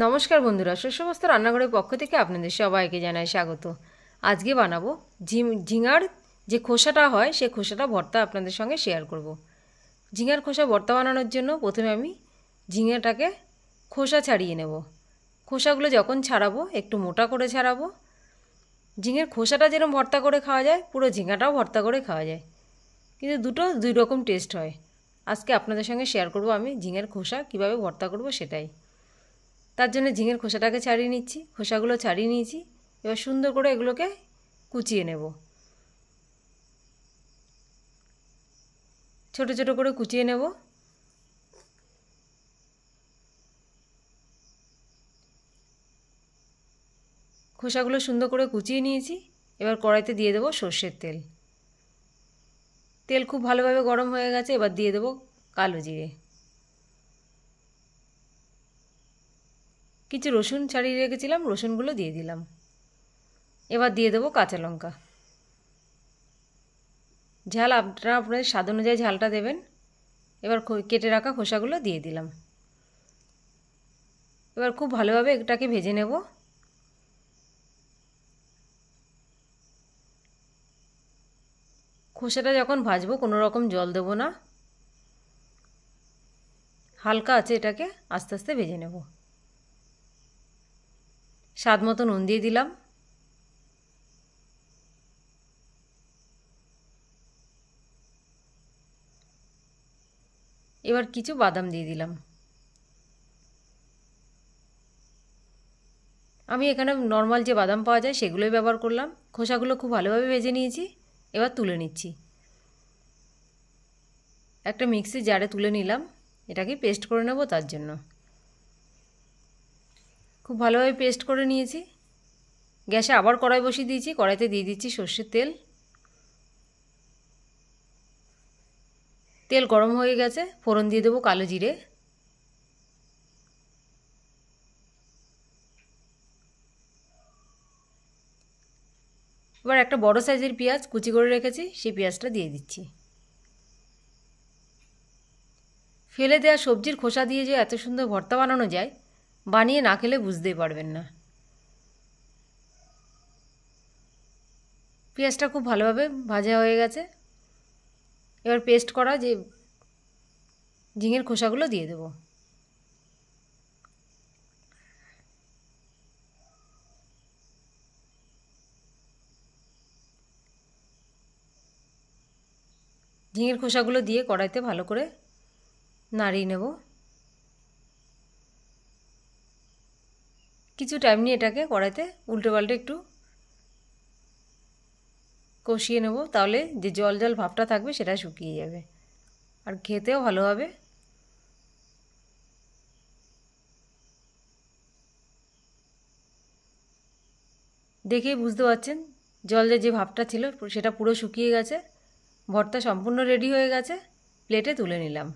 নমস্কার বন্ধুরা, সুসমস্ত রান্নাঘরের পক্ষ থেকে আপনাদের সবাইকে জানাই স্বাগত। আজকে বানাবো ঝিঙার যে খোসাটা হয় সেই খোসাটা ভর্তা আপনাদের সঙ্গে শেয়ার করব। ঝিঙার খোসা ভর্তা বানানোর জন্য প্রথমে আমি ঝিঙাটাকে খোসা ছাড়িয়ে নেব। খোসাগুলো যখন ছাড়াবো একটু মোটা করে ছাড়াবো। ঝিঙের খোসাটা যেরকম ভর্তা করে খাওয়া যায়, পুরো ঝিঙাটাও ভর্তা করে খাওয়া যায়, কিন্তু দুই রকম টেস্ট হয়। আজকে আপনাদের সঙ্গে শেয়ার করব আমি ঝিঙের খোসা কিভাবে ভর্তা করব সেটাই। তার জন্য ঝিঙের খোসাটাকে ছাড়িয়ে নিচ্ছি। খোসাগুলো ছাড়িয়ে নিয়েছি। এবার সুন্দর করে এগুলোকে কুচিয়ে নেব। ছোট ছোট করে কুচিয়ে নেব। খোসাগুলো সুন্দর করে কুচিয়ে নিয়েছি। এবার কড়াইতে দিয়ে দেবো সর্ষের তেল। তেল খুব ভালোভাবে গরম হয়ে গেছে। এবার দিয়ে দেবো কালো জিরে, কিছু রসুন ছাড়িয়ে রেখেছিলাম, রসুনগুলো দিয়ে দিলাম। এবার দিয়ে দেবো কাঁচা লঙ্কা। ঝাল আপনারা আপনাদের স্বাদ অনুযায়ী ঝালটা দেবেন। এবার কেটে রাখা খোসাগুলো দিয়ে দিলাম। এবার খুব ভালোভাবে এটাকে ভেজে নেব। খোসাটা যখন ভাজবো কোনো রকম জল দেবো না, হালকা আছে এটাকে আস্তে আস্তে ভেজে নেব। স্বাদ মতো নুন দিয়ে দিলাম। এবার কিছু বাদাম দিয়ে দিলাম। আমি এখানে নর্মাল যে বাদাম পাওয়া যায় সেগুলোই ব্যবহার করলাম। খোসাগুলো খুব ভালোভাবে ভেজে নিয়েছি। এবার তুলে নিচ্ছি। একটা মিক্সি জারে তুলে নিলাম। এটাকে পেস্ট করে নেব। তার জন্য খুব ভালোভাবে পেস্ট করে নিয়েছি। গ্যাসে আবার কড়াই বসিয়ে দিয়েছি। কড়াইতে দিয়ে দিচ্ছি সর্ষের তেল। তেল গরম হয়ে গেছে। ফোড়ন দিয়ে দেবো কালো জিরে, এবার একটা বড় সাইজের পেঁয়াজ কুচি করে রেখেছি, সেই পেঁয়াজটা দিয়ে দিচ্ছি। ফেলে দেওয়া সবজির খোসা দিয়ে যে এত সুন্দর ভর্তা বানানো যায়, বানিয়ে না খেলে বুঝতেই পারবেন না। পেঁয়াজটা খুব ভালোভাবে ভাজা হয়ে গেছে। এবার পেস্ট করা যে ঝিঙের খোসাগুলো দিয়ে দেবো। ঝিঙের খোসাগুলো দিয়ে কড়াইতে ভালো করে নাড়িয়ে নেব। কিছু টাইম নিয়ে এটাকে কড়াইতে উল্টে পাল্টে একটু কষিয়ে নেব, তাহলে যে জল জল ভাবটা থাকবে সেটা শুকিয়ে যাবে আর খেতেও ভালো হবে। দেখেই বুঝতে পারছেন জল যে ভাবটা ছিল সেটা পুরো শুকিয়ে গেছে। ভর্তা সম্পূর্ণ রেডি হয়ে গেছে। প্লেটে তুলে নিলাম।